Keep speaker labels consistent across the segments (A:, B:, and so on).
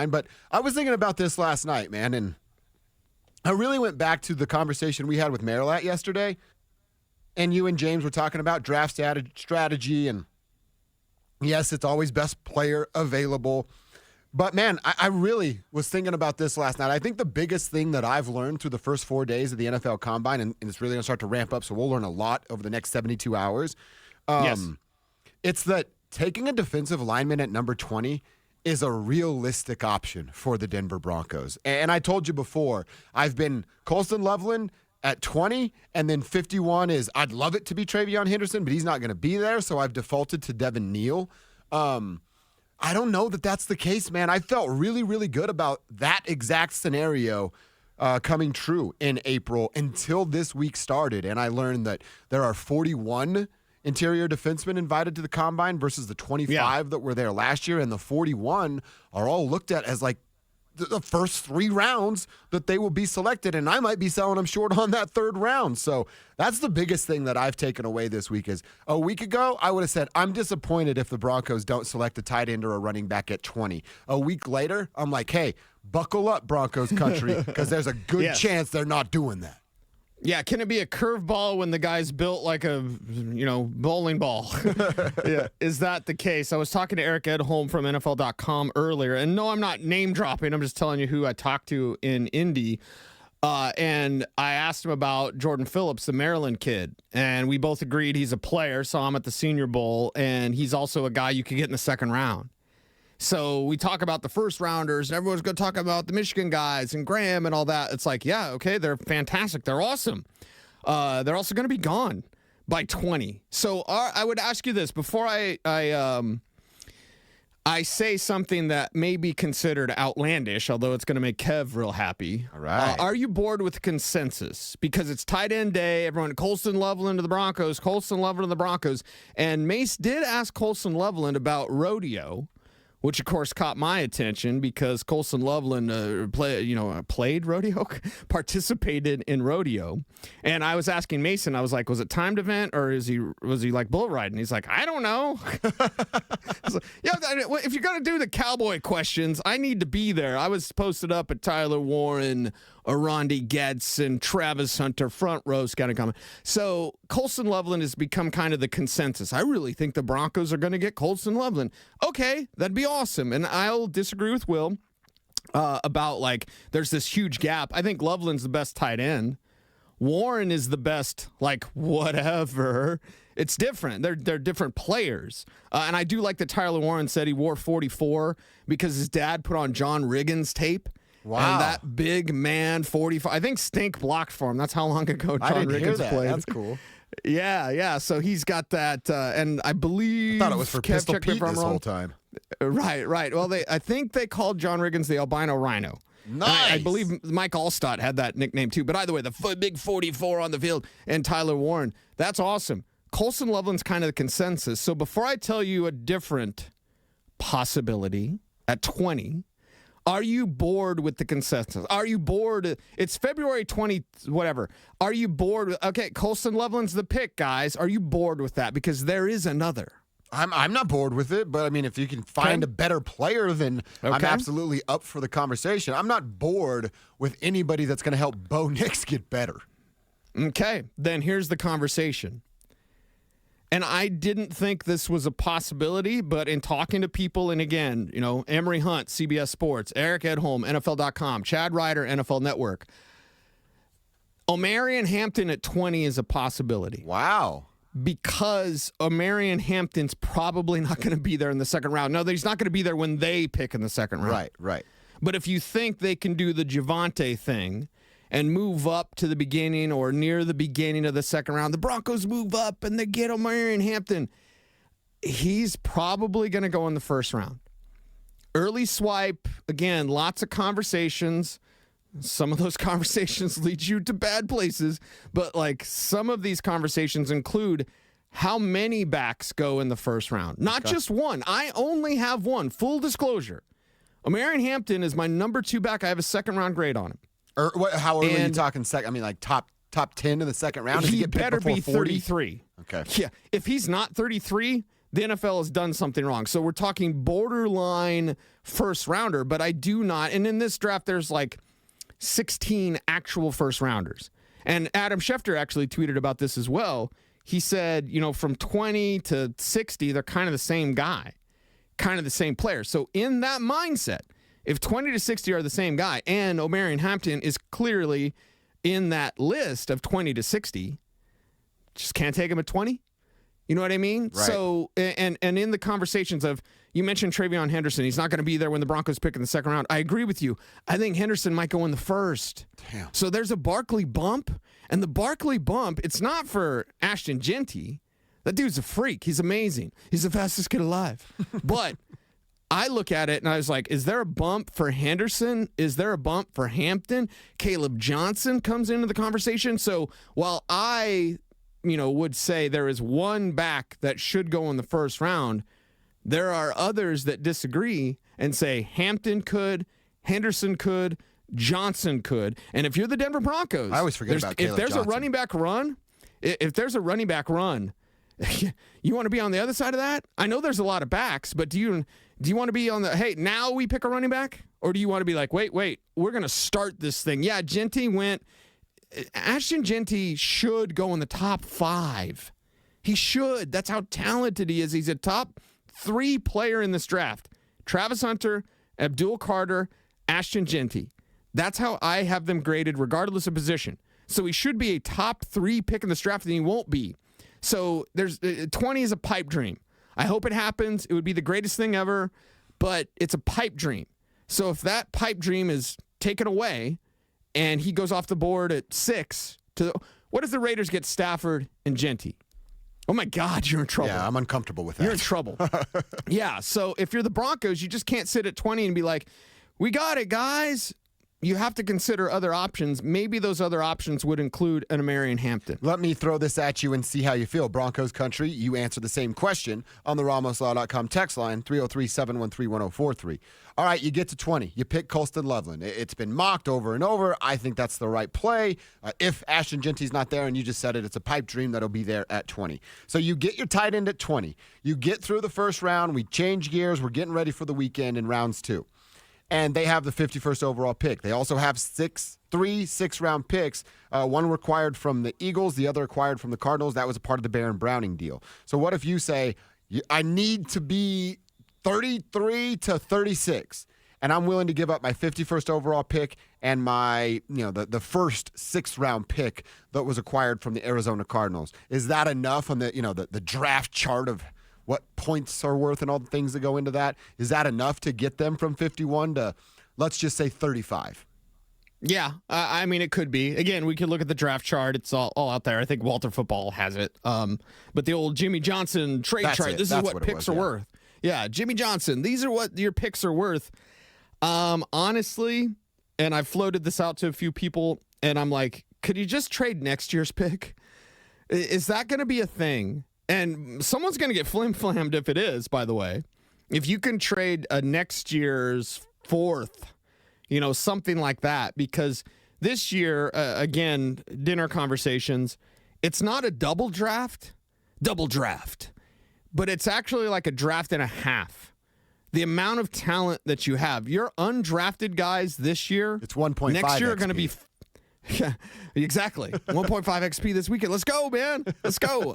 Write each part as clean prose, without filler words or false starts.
A: But I was thinking about this last night, man, and I really went back to the conversation we had with Marilat yesterday, and you and James were talking about draft strategy, and yes, it's always best player available. But, man, I really was thinking about this last night. I think the biggest thing that I've learned through the first 4 days of the NFL Combine, and it's really going to start to ramp up, so we'll learn a lot over the next 72 hours. It's that taking a defensive lineman at number 20 is a realistic option for the Denver Broncos. And I told you before, I've been Colston Loveland at 20, and then 51 is I'd love it to be Travion Henderson, but he's not going to be there, so I've defaulted to Devin Neal. I don't know that that's the case, man. I felt really, really good about that exact scenario coming true in April until this week started, and I learned that there are 41 interior defensemen invited to the Combine versus the 25 that were there last year, and the 41 are all looked at as like the first 3 rounds that they will be selected, and I might be selling them short on that 3rd round. So that's the biggest thing that I've taken away this week is a week ago, I would have said, I'm disappointed if the Broncos don't select a tight end or a running back at 20. A week later, I'm like, hey, buckle up, Broncos country, because there's a good chance they're not doing that.
B: Yeah, can it be a curveball when the guy's built like a, bowling ball? Yeah, is that the case? I was talking to Eric Edholm from NFL.com earlier, and no, I'm not name dropping. I'm just telling you who I talked to in Indy. And I asked him about Jordan Phillips, the Maryland kid, and we both agreed he's a player. Saw him at the Senior Bowl, and he's also a guy you could get in the 2nd round. So we talk about the first rounders, and everyone's going to talk about the Michigan guys and Graham and all that. It's like, yeah, okay, they're fantastic. They're awesome. They're also going to be gone by 20. So I would ask you this before I say something that may be considered outlandish, although it's going to make Kev real happy.
A: All right.
B: Are you bored with consensus? Because it's tight end day. Everyone, Colston Loveland to the Broncos, Colston Loveland to the Broncos. And Mace did ask Colston Loveland about rodeo, which, of course, caught my attention because Colston Loveland played rodeo, participated in rodeo. And I was asking Mason, I was like, was it timed event or was he like bull riding? He's like, I don't know. I was like, if you're going to do the cowboy questions, I need to be there. I was posted up at Tyler Warren, Arondi Getz, and Travis Hunter, front row scouting comment. So Colston Loveland has become kind of the consensus. I really think the Broncos are going to get Colston Loveland. Okay, that'd be awesome. And I'll disagree with Will about, like, there's this huge gap. I think Loveland's the best tight end. Warren is the best, like, whatever. It's different. They're different players. And I do like that Tyler Warren said he wore 44 because his dad put on John Riggins tape.
A: Wow.
B: And that big man, 45. I think Stink blocked for him. That's how long ago John Riggins played.
A: That's cool.
B: Yeah. So he's got that. And I believe.
A: I thought it was for Pistol Pete this whole time.
B: Right. Well, I think they called John Riggins the albino rhino.
A: Nice.
B: I believe Mike Allstott had that nickname too. But either way, the big 44 on the field and Tyler Warren. That's awesome. Colston Loveland's kind of the consensus. So before I tell you a different possibility at 20, are you bored with the consensus? Are you bored? It's February 20, whatever. Are you bored? Okay, Colston Loveland's the pick, guys. Are you bored with that? Because there is another.
A: I'm not bored with it, but I mean, if you can find a better player, then I'm absolutely up for the conversation. I'm not bored with anybody that's going to help Bo Nix get better.
B: Okay, then here's the conversation. And I didn't think this was a possibility, but in talking to people, and again, Emery Hunt, CBS Sports, Eric Edholm, NFL.com, Chad Ryder, NFL Network, Omarion Hampton at 20 is a possibility.
A: Wow.
B: Because Omarion Hampton's probably not going to be there in the 2nd round. No, he's not going to be there when they pick in the 2nd round.
A: Right.
B: But if you think they can do the Javonte thing and move up to the beginning or near the beginning of the 2nd round, the Broncos move up and they get Omarion Hampton, he's probably going to go in the 1st round. Early swipe, again, lots of conversations. Some of those conversations lead you to bad places, but like some of these conversations include how many backs go in the 1st round. Not just one. I only have one. Full disclosure. Omarion Hampton is my number 2 back. I have a 2nd round grade on him.
A: How early are you talking second? I mean, like top 10 in the 2nd round?
B: He better be 33.
A: Okay.
B: Yeah. If he's not 33, the NFL has done something wrong. So we're talking borderline first rounder, but I do not. And in this draft, there's like 16 actual first rounders. And Adam Schefter actually tweeted about this as well. He said, from 20 to 60, they're kind of the same guy, kind of the same player. So in that mindset, if 20 to 60 are the same guy, and Omarion Hampton is clearly in that list of 20 to 60, just can't take him at 20. You know what I mean?
A: Right.
B: So, and in the conversations of, you mentioned Travion Henderson, he's not going to be there when the Broncos pick in the second round. I agree with you. I think Henderson might go in the first.
A: Damn.
B: So there's a Barkley bump, and the Barkley bump, it's not for Ashton Jeanty. That dude's a freak. He's amazing. He's the fastest kid alive. But I look at it and I was like, is there a bump for Henderson? Is there a bump for Hampton? Caleb Johnson comes into the conversation. So while I would say there is one back that should go in the first round, there are others that disagree and say Hampton could, Henderson could, Johnson could. And if you're the Denver Broncos,
A: I always forget about Caleb
B: if there's
A: Johnson.
B: If there's a running back run, you want to be on the other side of that? I know there's a lot of backs, but do you want to be on the, hey, now we pick a running back? Or do you want to be like, wait, we're going to start this thing? Yeah, Ashton Jeanty should go in the top 5. He should. That's how talented he is. He's a top 3 player in this draft. Travis Hunter, Abdul Carter, Ashton Jeanty. That's how I have them graded regardless of position. So he should be a top 3 pick in this draft, and he won't be. So there's 20 is a pipe dream. I hope it happens. It would be the greatest thing ever, but it's a pipe dream. So if that pipe dream is taken away and he goes off the board at 6, what if the Raiders get Stafford and Jeanty? Oh my God, you're in trouble.
A: Yeah, I'm uncomfortable with that.
B: You're in trouble. Yeah, so if you're the Broncos, you just can't sit at 20 and be like, we got it, guys. You have to consider other options. Maybe those other options would include an Omarion Hampton.
A: Let me throw this at you and see how you feel. Broncos country, you answer the same question on the RamosLaw.com text line, 303-713-1043. All right, you get to 20. You pick Colston Loveland. It's been mocked over and over. I think that's the right play. If Ashton Jeanty's not there, and you just said it, it's a pipe dream that'll be there at 20. So you get your tight end at 20. You get through the first round. We change gears. We're getting ready for the weekend in rounds 2. And they have the 51st overall pick. They also have 3 6-round picks, one acquired from the Eagles, the other acquired from the Cardinals. That was a part of the Baron Browning deal. So what if you say, I need to be 33 to 36, and I'm willing to give up my 51st overall pick and my, the first 6th-round pick that was acquired from the Arizona Cardinals? Is that enough on the draft chart of what points are worth and all the things that go into that? Is that enough to get them from 51 to, let's just say, 35?
B: Yeah, I mean, it could be. Again, we could look at the draft chart. It's all out there. I think Walter Football has it. But the old Jimmy Johnson trade chart, this is what picks are worth. Yeah, Jimmy Johnson, these are what your picks are worth. Honestly, and I've floated this out to a few people, and I'm like, could you just trade next year's pick? Is that going to be a thing? And someone's going to get flim-flammed if it is, by the way. If you can trade a next year's 4th, something like that. Because this year, again, dinner conversations, it's not a double draft, but it's actually like a draft and a half. The amount of talent that you have. Your undrafted guys this year,
A: it's 1.5
B: next year
A: XP.
B: are going to be... Yeah, exactly. 1.5 XP this weekend. Let's go, man. Let's go.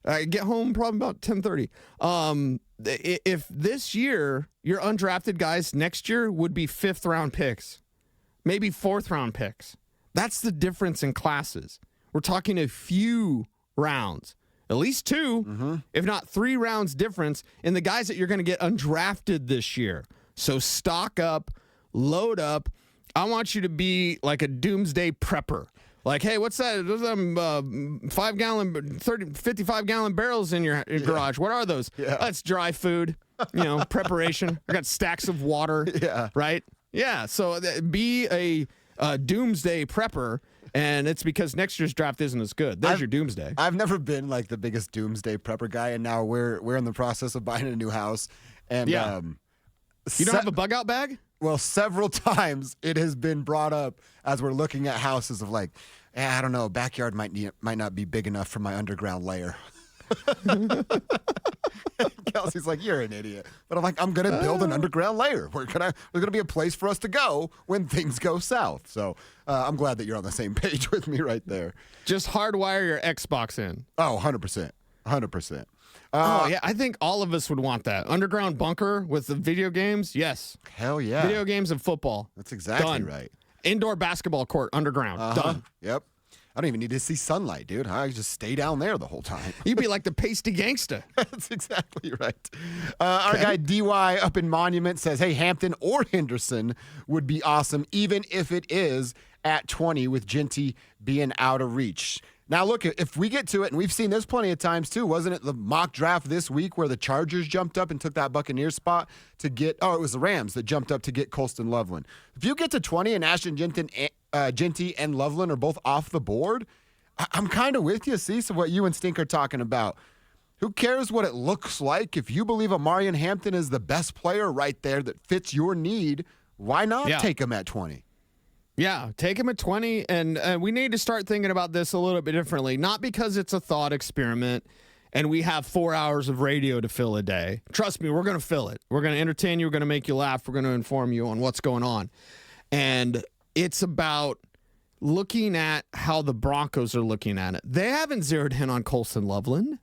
B: I get home probably about 10:30. If this year your undrafted guys next year would be 5th-round picks, maybe 4th-round picks. That's the difference in classes. We're talking a few rounds, at least 2, if not 3 rounds difference in the guys that you're going to get undrafted this year. So stock up, load up. I want you to be like a doomsday prepper. Like, hey, what's that? Those 55-gallon barrels in your garage. What are those?
A: Yeah.
B: That's dry food, preparation. I got stacks of water.
A: Yeah.
B: Right? Yeah. So be a doomsday prepper, and it's because next year's draft isn't as good. There's your doomsday.
A: I've never been like the biggest doomsday prepper guy, and now we're in the process of buying a new house. And
B: Yeah. You don't have a bug out bag?
A: Well, several times it has been brought up as we're looking at houses of like, I don't know, backyard might not be big enough for my underground layer. Kelsey's like, you're an idiot. But I'm like, I'm going to build an underground layer. There's going to be a place for us to go when things go south. So I'm glad that you're on the same page with me right there.
B: Just hardwire your Xbox in.
A: Oh, 100%. 100%.
B: Yeah, I think all of us would want that. Underground bunker with the video games, yes.
A: Hell yeah.
B: Video games and football.
A: That's exactly
B: Done.
A: right.
B: Indoor basketball court, underground. Done.
A: Yep. I don't even need to see sunlight, dude. I just stay down there the whole time.
B: You'd be like the pasty gangsta.
A: That's exactly right. Our guy DY up in Monument says, hey, Hampton or Henderson would be awesome, even if it is at 20 with Jeanty being out of reach. Now, look, if we get to it, and we've seen this plenty of times too, wasn't it the mock draft this week where the Chargers jumped up and took that Buccaneers spot to get, it was the Rams that jumped up to get Colston Loveland. If you get to 20 and Ashton Jeanty and Loveland are both off the board, I'm kind of with you, Cease, of what you and Stink are talking about. Who cares what it looks like? If you believe Amarian Hampton is the best player right there that fits your need, why not take him at 20?
B: Yeah, take him at 20, and we need to start thinking about this a little bit differently. Not because it's a thought experiment and we have 4 hours of radio to fill a day. Trust me, we're going to fill it. We're going to entertain you. We're going to make you laugh. We're going to inform you on what's going on. And it's about looking at how the Broncos are looking at it. They haven't zeroed in on Colston Loveland.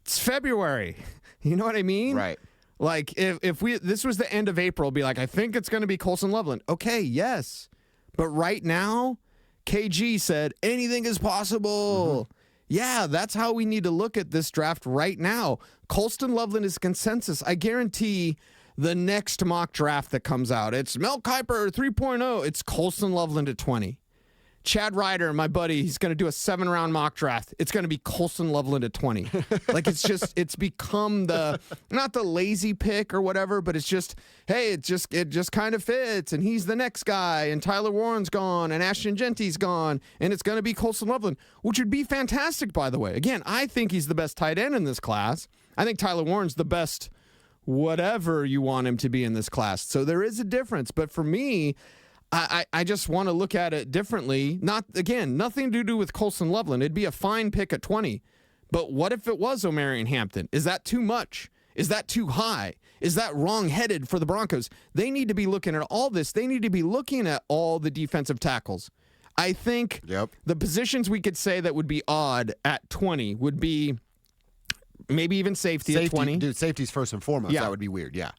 B: It's February. You know what I mean?
A: Right.
B: Like, if this was the end of April, be like, I think it's going to be Colston Loveland. Okay, yes. But right now, KG said, anything is possible. Yeah, that's how we need to look at this draft right now. Colston Loveland is consensus. I guarantee the next mock draft that comes out, it's Mel Kiper 3.0. It's Colston Loveland at 20. Chad Ryder, my buddy, he's going to do a 7-round mock draft. It's going to be Colston Loveland at 20. Like, it's become not the lazy pick or whatever, but it's just, hey, it just kind of fits, and he's the next guy, and Tyler Warren's gone, and Ashton Jeanty's gone, and it's going to be Colston Loveland, which would be fantastic, by the way. Again, I think he's the best tight end in this class. I think Tyler Warren's the best whatever you want him to be in this class. So there is a difference, but for me, I just want to look at it differently. Nothing to do with Colston Loveland. It'd be a fine pick at 20. But what if it was Omarion Hampton? Is that too much? Is that too high? Is that wrong-headed for the Broncos? They need to be looking at all this. They need to be looking at all the defensive tackles. I think the positions we could say that would be odd at 20 would be maybe even safety at 20.
A: Dude, safety's first and foremost. Yeah. That would be weird, yeah.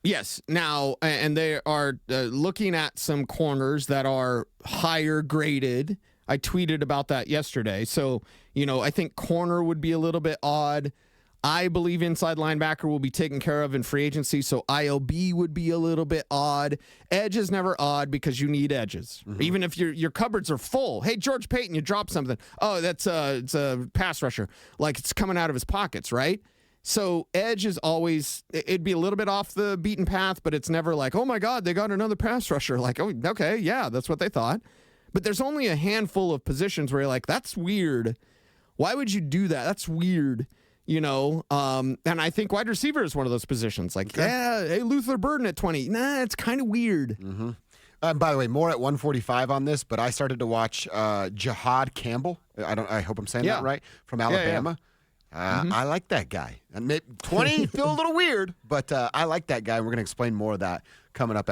B: Yes. Now, and they are looking at some corners that are higher graded. I tweeted about that yesterday. So, I think corner would be a little bit odd. I believe inside linebacker will be taken care of in free agency, so ILB would be a little bit odd. Edge is never odd because you need edges. Even if your cupboards are full. Hey, George Payton, you dropped something. Oh, it's a pass rusher. Like, it's coming out of his pockets, right? So edge is always, it'd be a little bit off the beaten path, but it's never like, oh my God, they got another pass rusher. Like, oh, okay, yeah, that's what they thought. But there's only a handful of positions where you're like, that's weird. Why would you do that? That's weird. And I think wide receiver is one of those positions. Like, hey, Luther Burden at 20. Nah, it's kind of weird.
A: By the way, more at 145 on this, but I started to watch Jahad Campbell. I hope I'm saying that right, from Alabama. I like that guy. And 20 feel a little weird, but I like that guy. And we're going to explain more of that coming up at